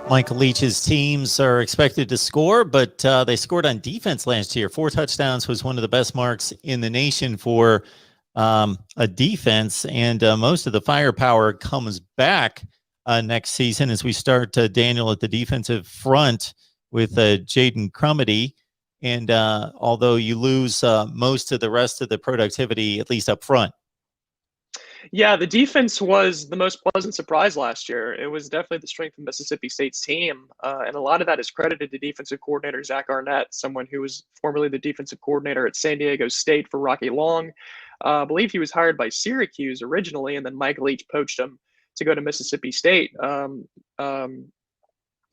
Michael Leach's teams are expected to score, but they scored on defense last year. 4 touchdowns was one of the best marks in the nation for a defense, and most of the firepower comes back next season as we start Daniel at the defensive front with Jaden Crumedy. And although you lose most of the rest of the productivity, at least up front. Yeah, the defense was the most pleasant surprise last year. It was definitely the strength of Mississippi State's team, and a lot of that is credited to defensive coordinator Zach Arnett, someone who was formerly the defensive coordinator at San Diego State for Rocky Long. I believe he was hired by Syracuse originally, and then Mike Leach poached him to go to Mississippi State.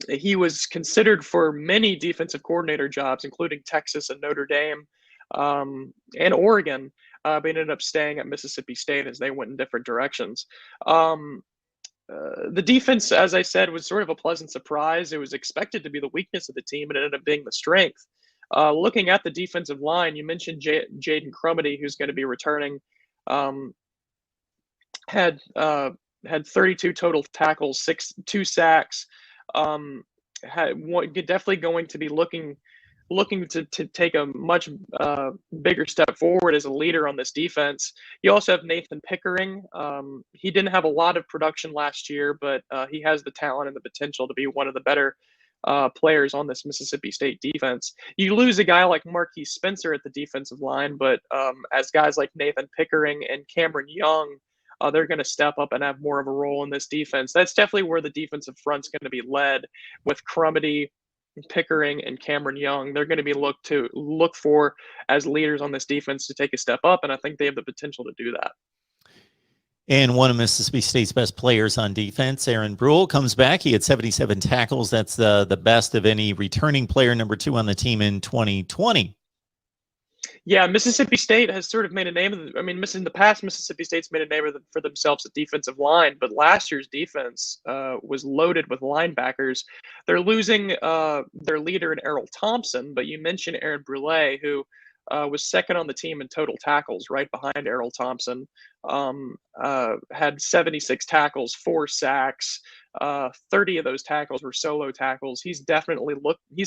He was considered for many defensive coordinator jobs, including Texas and Notre Dame and Oregon. But ended up staying at Mississippi State as they went in different directions. The defense, as I said, was sort of a pleasant surprise. It was expected to be the weakness of the team, and it ended up being the strength. Looking at the defensive line, you mentioned Jaden Crumedy, who's going to be returning. Had 32 total tackles, 2 sacks. Definitely going to be looking to take a much bigger step forward as a leader on this defense. You also have Nathan Pickering. He didn't have a lot of production last year, but he has the talent and the potential to be one of the better players on this Mississippi State defense. You lose a guy like Marquise Spencer at the defensive line, but as guys like Nathan Pickering and Cameron Young, they're going to step up and have more of a role in this defense. That's definitely where the defensive front's going to be led with Crumedy, Pickering, and Cameron Young. They're going to be look for as leaders on this defense to take a step up, and I think they have the potential to do that. And one of Mississippi State's best players on defense, Aaron Brule, comes back. He had 77 tackles. That's the best of any returning player, number 2 on the team in 2020. Yeah, Mississippi State has sort of made a name of in the past, Mississippi State's made a name for themselves at defensive line, but last year's defense was loaded with linebackers. They're losing their leader in Errol Thompson, but you mentioned Aaron Brule, who was second on the team in total tackles, right behind Errol Thompson. Had 76 tackles, 4 sacks. 30 of those tackles were solo tackles. He's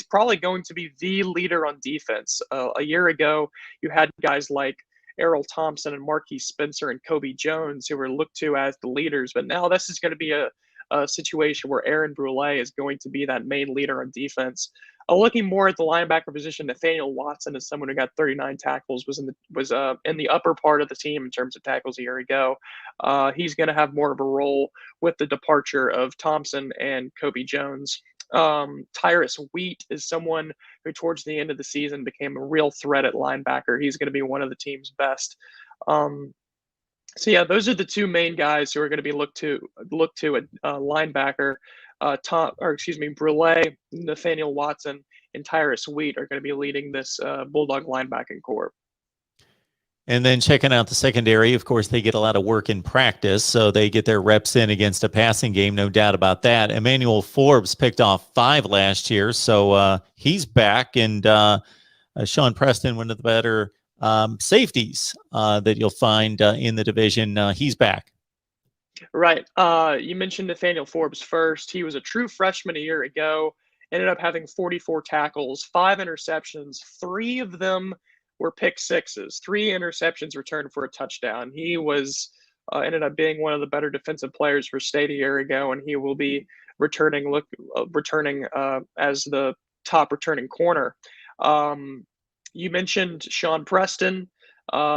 probably going to be the leader on defense. A year ago, you had guys like Errol Thompson and Marquise Spencer and Kobe Jones who were looked to as the leaders, but now this is going to be a situation where Aaron Brule is going to be that main leader on defense. Looking more at the linebacker position, Nathaniel Watson is someone who got 39 tackles, was in the upper part of the team in terms of tackles a year ago. He's going to have more of a role with the departure of Thompson and Kobe Jones. Tyrus Wheat is someone who towards the end of the season became a real threat at linebacker. He's going to be one of the team's best. So yeah, those are the 2 main guys who are going to be looked to at linebacker. Brule, Nathaniel Watson, and Tyrus Wheat are going to be leading this Bulldog linebacking corps. And then checking out the secondary, of course, they get a lot of work in practice, so they get their reps in against a passing game, no doubt about that. Emmanuel Forbes picked off 5 last year, so he's back. And Sean Preston, one of the better safeties that you'll find in the division, he's back. Right. You mentioned Nathaniel Forbes first. He was a true freshman a year ago, ended up having 44 tackles, 5 interceptions. 3 of them were pick sixes, 3 interceptions returned for a touchdown. He was ended up being one of the better defensive players for State a year ago, and he will be returning as the top returning corner. You mentioned Sean Preston,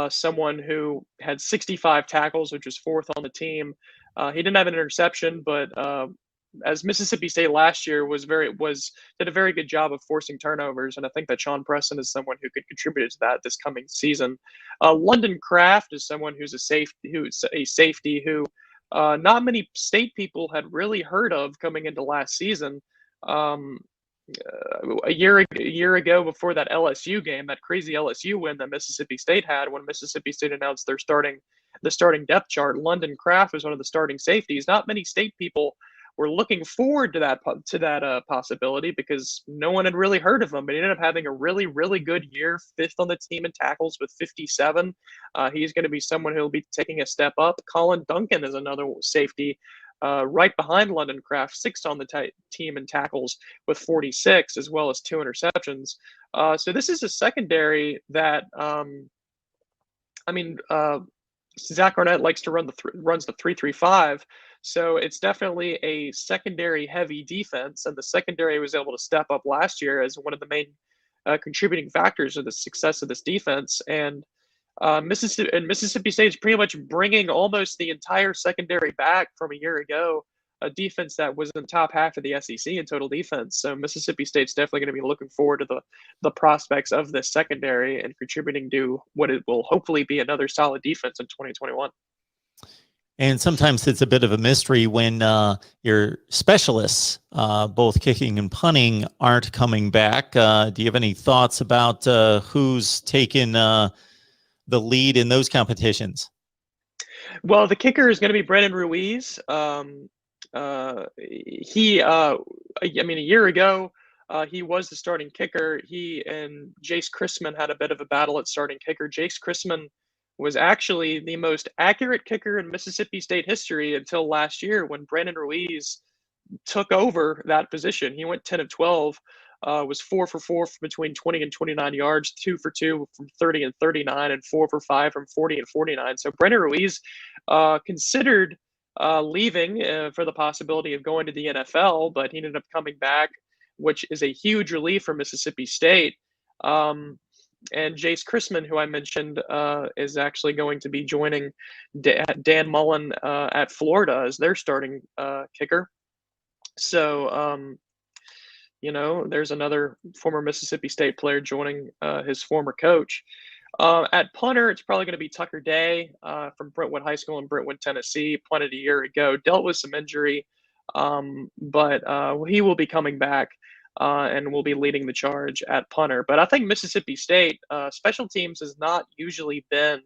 someone who had 65 tackles, which was 4th on the team. He didn't have an interception, but as Mississippi State last year did a very good job of forcing turnovers, and I think that Sean Preston is someone who could contribute to that this coming season. London Kraft is someone who's a safety who not many State people had really heard of coming into last season. A year ago, before that LSU game, that crazy LSU win that Mississippi State had, when Mississippi State announced the starting depth chart, London Kraft was one of the starting safeties. Not many State people were looking forward to that possibility because no one had really heard of him. But he ended up having a really, really good year, 5th on the team in tackles with 57. He's going to be someone who will be taking a step up. Colin Duncan is another safety right behind London Craft, sixth on the team in tackles with 46, as well as 2 interceptions. So this is a secondary that, Zach Arnett likes to runs the 3-3-5, so it's definitely a secondary heavy defense, and the secondary was able to step up last year as one of the main contributing factors of the success of this defense. And Mississippi State is pretty much bringing almost the entire secondary back from a year ago, a defense that was in the top half of the SEC in total defense. So Mississippi State's definitely going to be looking forward to the prospects of this secondary and contributing to what it will hopefully be another solid defense in 2021. And sometimes it's a bit of a mystery when your specialists, both kicking and punting, aren't coming back. Do you have any thoughts about who's taken the lead in those competitions? Well, the kicker is going to be Brandon Ruiz. A year ago, he was the starting kicker. He and Jace Christman had a bit of a battle at starting kicker. Jace Christman was actually the most accurate kicker in Mississippi State history until last year when Brandon Ruiz took over that position. He went 10 of 12, was 4 for 4 from between 20 and 29 yards, 2 for 2 from 30 and 39, and 4 for 5 from 40 and 49. So Brandon Ruiz considered leaving for the possibility of going to the NFL, but he ended up coming back, which is a huge relief for Mississippi State. And Jace Christman, who I mentioned, is actually going to be joining Dan Mullen at Florida as their starting kicker. So, there's another former Mississippi State player joining his former coach. At punter, it's probably going to be Tucker Day from Brentwood High School in Brentwood, Tennessee. Punted a year ago, dealt with some injury, but he will be coming back and will be leading the charge at punter. But I think Mississippi State special teams has not usually been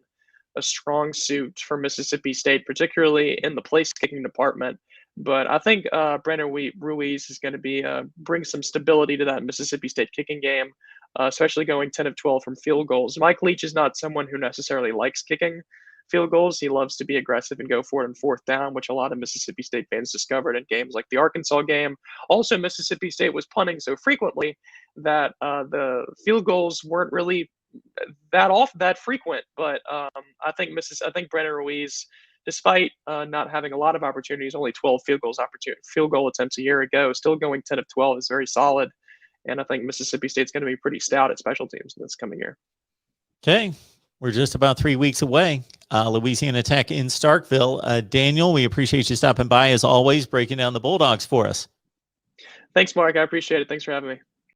a strong suit for Mississippi State, particularly in the place kicking department. But I think Brandon Ruiz is going to be bring some stability to that Mississippi State kicking game, especially going 10 of 12 from field goals. Mike Leach is not someone who necessarily likes kicking field goals. He loves to be aggressive and go for it on fourth down, which a lot of Mississippi State fans discovered in games like the Arkansas game. Also, Mississippi State was punting so frequently that the field goals weren't really that frequent. But I think Brandon Ruiz, despite not having a lot of opportunities, only 12 field goal attempts a year ago, still going 10 of 12 is very solid. And I think Mississippi State's going to be pretty stout at special teams this coming year. Okay. We're just about 3 weeks away. Louisiana Tech in Starkville. Daniel, we appreciate you stopping by as always, breaking down the Bulldogs for us. Thanks, Mark. I appreciate it. Thanks for having me.